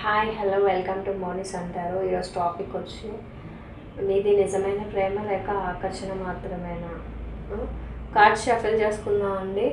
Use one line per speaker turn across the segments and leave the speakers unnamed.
Hi hello welcome to మోనిస్ అంటారు. ఈరోజు topic వచ్చి మీది నిజమైన ప్రేమ లేక ఆకర్షణ మాత్రమేనా. కార్డ్స్ షఫిల్ చేసుకుందాం అండి.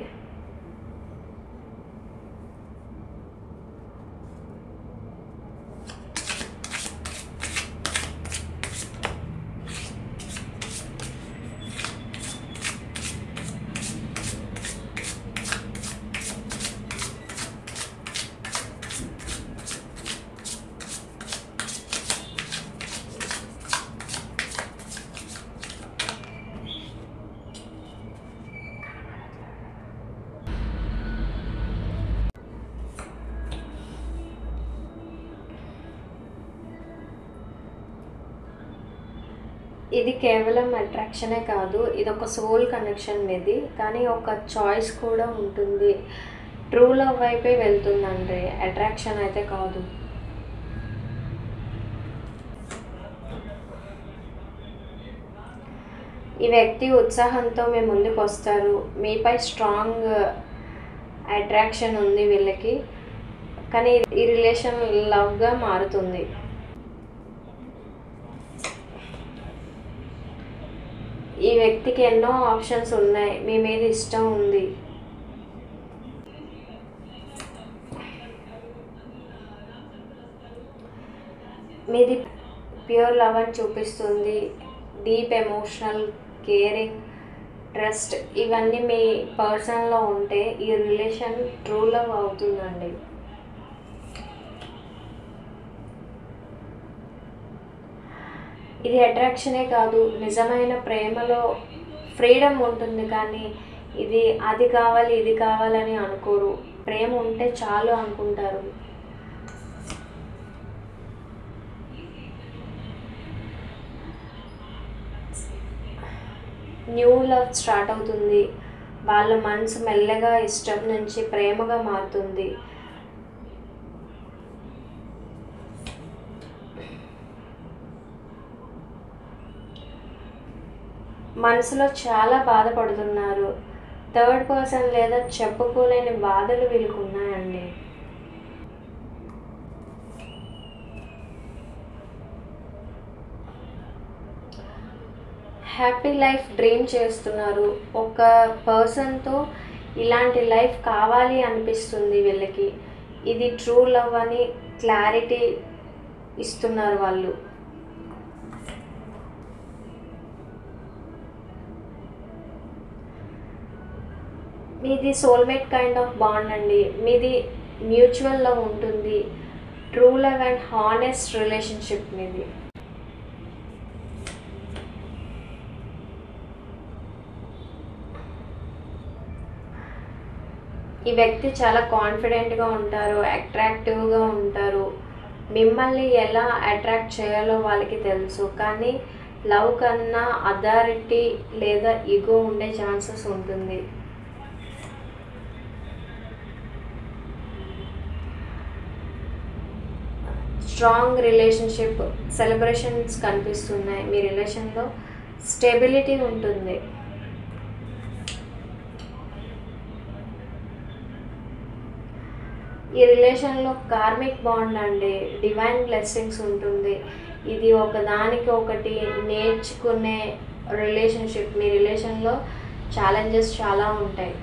ఇది కేవలం అట్రాక్షనే కాదు, ఇది ఒక సోల్ కనెక్షన్ మీది, కానీ ఒక చాయిస్ కూడా ఉంటుంది. ట్రూ లవ్ వైపే వెళ్తుందండి, అట్రాక్షన్ అయితే కాదు. ఈ వ్యక్తి ఉత్సాహంతో మీ ముందుకు వస్తారు. మీపై స్ట్రాంగ్ అట్రాక్షన్ ఉంది వీళ్ళకి, కానీ ఈ రిలేషన్ లవ్గా మారుతుంది. ఈ వ్యక్తికి ఎన్నో ఆప్షన్స్ ఉన్నాయి, మీ మీద ఇష్టం ఉంది. మీది ప్యూర్ లవ్ అని చూపిస్తుంది. డీప్ ఎమోషనల్, కేరింగ్, ట్రస్ట్ ఇవన్నీ మీ పర్సన్లో ఉంటే ఈ రిలేషన్ ట్రూ లవ్ అవుతుందండి. ఇది అట్రాక్షనే కాదు, నిజమైన ప్రేమలో ఫ్రీడమ్ ఉంటుంది, కానీ అది కావాలి ఇది కావాలని అనుకోరు. ప్రేమ ఉంటే చాలు అనుకుంటారు. న్యూ లవ్ స్టార్ట్ అవుతుంది. వాళ్ళ మనసు మెల్లగా ఇష్టం నుంచి ప్రేమగా మారుతుంది. మనసులో చాలా బాధపడుతున్నారు. థర్డ్ పర్సన్ లేదా చెప్పుకోలేని బాధలు వీళ్ళకు ఉన్నాయండి. హ్యాపీ లైఫ్ డ్రీమ్ చేస్తున్నారు. ఒక పర్సన్తో ఇలాంటి లైఫ్ కావాలి అనిపిస్తుంది వీళ్ళకి. ఇది ట్రూ లవ్ అని క్లారిటీ ఇస్తున్నారు వాళ్ళు. మీది సోల్మేట్ కైండ్ ఆఫ్ బాండ్ అండి. మీది మ్యూచువల్ లవ్ ఉంటుంది. True love and honest relationship మీది. ఈ వ్యక్తి చాలా కాన్ఫిడెంట్గా ఉంటారు, అట్రాక్టివ్గా ఉంటారు. మిమ్మల్ని ఎలా అట్రాక్ట్ చేయాలో వాళ్ళకి తెలుసు, కానీ లవ్ కన్నా అథారిటీ లేదా ఈగో ఉండే ఛాన్సెస్ ఉంటుంది. స్ట్రాంగ్ రిలేషన్షిప్, సెలబ్రేషన్స్ కనిపిస్తున్నాయి. మీ రిలేషన్లో స్టెబిలిటీ ఉంటుంది. ఈ రిలేషన్లో కార్మిక్ బాండ్ అండి, డివైన్ బ్లెస్సింగ్స్ ఉంటుంది. ఇది ఒకదానికి ఒకటి నేర్చుకునే రిలేషన్షిప్. మీ రిలేషన్లో ఛాలెంజెస్ చాలా ఉంటాయి.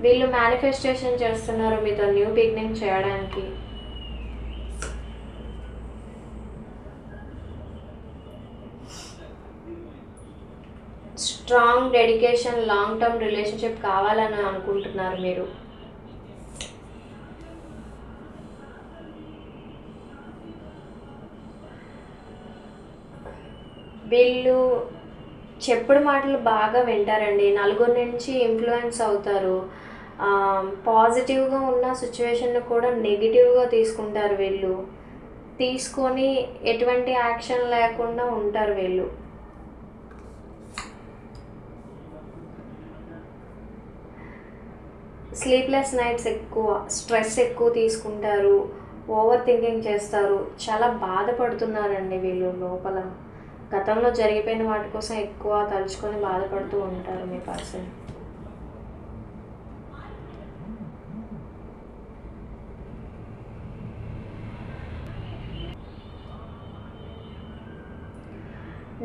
వీళ్ళు మేనిఫెస్టేషన్ చేస్తున్నారు మీతో న్యూ బిగినింగ్ చేయడానికి. Strong dedication, long term relationship కావాలని అనుకుంటున్నారు మీరు. వీళ్ళు చెప్పుడు మాటలు బాగా వింటారండి. నలుగురి నుంచి ఇన్ఫ్లుయెన్స్ అవుతారు. పాజిటివ్గా ఉన్న సిచ్యువేషన్ కూడా నెగిటివ్గా తీసుకుంటారు వీళ్ళు. తీసుకొని ఎటువంటి యాక్షన్ లేకుండా ఉంటారు వీళ్ళు. స్లీప్లెస్ నైట్స్ ఎక్కువ, స్ట్రెస్ ఎక్కువ తీసుకుంటారు, ఓవర్ థింకింగ్ చేస్తారు. చాలా బాధపడుతున్నారండి వీళ్ళు లోపల. గతంలో జరిగిపోయిన వాటి కోసం ఎక్కువ తలుచుకొని బాధపడుతూ ఉంటారు మీ పర్సన్.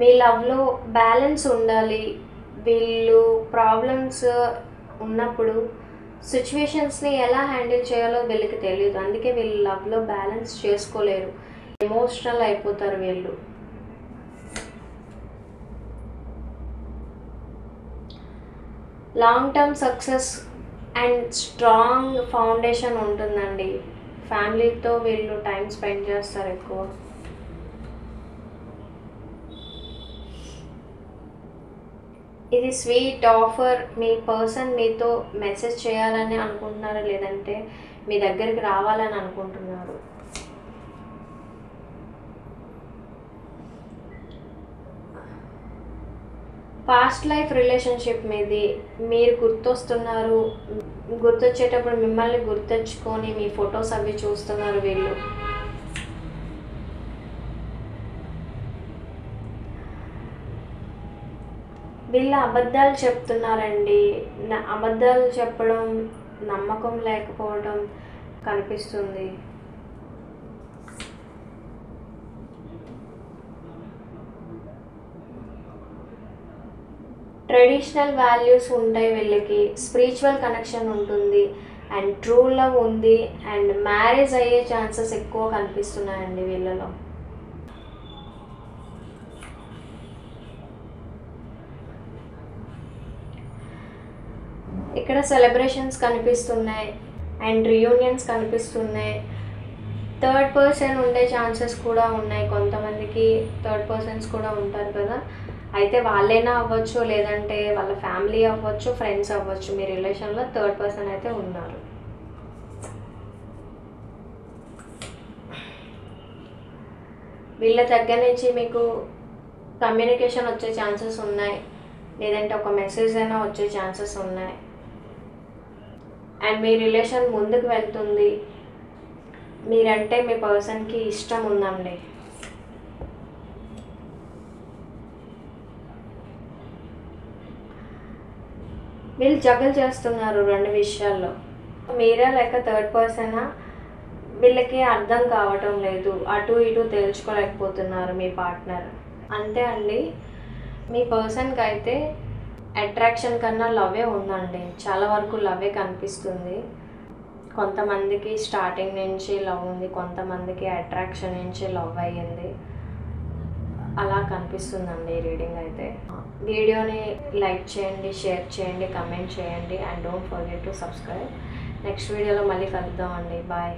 మీ లవ్లో బ్యాలెన్స్ ఉండాలి. వీళ్ళు ప్రాబ్లమ్స్ ఉన్నప్పుడు సిచ్యువేషన్స్ని ఎలా హ్యాండిల్ చేయాలో వీళ్ళకి తెలియదు. అందుకే వీళ్ళు లవ్లో బ్యాలెన్స్ చేసుకోలేరు, ఎమోషనల్ అయిపోతారు వీళ్ళు. Long term success and strong foundation ఉంటుందండి. ఫ్యామిలీతో వీళ్ళు టైం స్పెండ్ చేస్తారు ఎక్కువ. ఇది స్వీట్ ఆఫర్. మీ పర్సన్ మీతో మెసేజ్ చేయాలని అనుకుంటున్నారా, లేదంటే మీ దగ్గరికి రావాలని అనుకుంటున్నారు? పాస్ట్ లైఫ్ రిలేషన్షిప్ మీది. మీరు గుర్తొస్తున్నారు, గుర్తొచ్చేటప్పుడు మిమ్మల్ని గుర్తొచ్చుకొని మీ ఫొటోస్ అవి చూస్తున్నారు వీళ్ళు. వీళ్ళ అబద్ధాలు చెప్తున్నారండి. అబద్ధాలు చెప్పడం, నమ్మకం లేకపోవడం కనిపిస్తుంది. ట్రెడిషనల్ వాల్యూస్ ఉంటాయి వీళ్ళకి, స్పిరిచువల్ కనెక్షన్ ఉంటుంది, అండ్ ట్రూ లవ్ ఉంది, అండ్ మ్యారేజ్ అయ్యే ఛాన్సెస్ ఎక్కువ కనిపిస్తున్నాయండి వీళ్ళలో. ఇక్కడ సెలబ్రేషన్స్ కనిపిస్తున్నాయి అండ్ రియూనియన్స్ కనిపిస్తున్నాయి. థర్డ్ పర్సన్ ఉండే ఛాన్సెస్ కూడా ఉన్నాయి. కొంతమందికి థర్డ్ పర్సన్స్ కూడా ఉంటారు కదా, అయితే వాళ్ళైనా అవ్వచ్చు, లేదంటే వాళ్ళ ఫ్యామిలీ అవ్వచ్చు, ఫ్రెండ్స్ అవ్వచ్చు. మీ రిలేషన్లో థర్డ్ పర్సన్ అయితే ఉన్నారు. వీళ్ళ దగ్గర నుంచి మీకు కమ్యూనికేషన్ వచ్చే ఛాన్సెస్ ఉన్నాయి, లేదంటే ఒక మెసేజ్ అయినా వచ్చే ఛాన్సెస్ ఉన్నాయి. అండ్ మీ రిలేషన్ ముందుకు వెళ్తుంది. మీరంటే మీ పర్సన్కి ఇష్టం ఉందండి. వీళ్ళు జగల్ చేస్తున్నారు రెండు విషయాల్లో. మీరా లేక థర్డ్ పర్సనా వీళ్ళకి అర్థం కావటం లేదు, అటు ఇటు తెలుసుకోలేకపోతున్నారు మీ పార్ట్నర్. అంతే అండి. మీ పర్సన్కి అయితే అట్రాక్షన్ కన్నా లవ్వే ఉందండి. చాలా వరకు లవ్వే కనిపిస్తుంది. కొంతమందికి స్టార్టింగ్ నుంచి లవ్ ఉంది, కొంతమందికి అట్రాక్షన్ నుంచి లవ్ అయ్యింది. అలా కనిపిస్తుందండి ఈ రీడింగ్ అయితే. వీడియోని లైక్ చేయండి, షేర్ చేయండి, కమెంట్ చేయండి, and don't forget to subscribe. Next వీడియోలో మళ్ళీ కలుద్దామండి. బాయ్.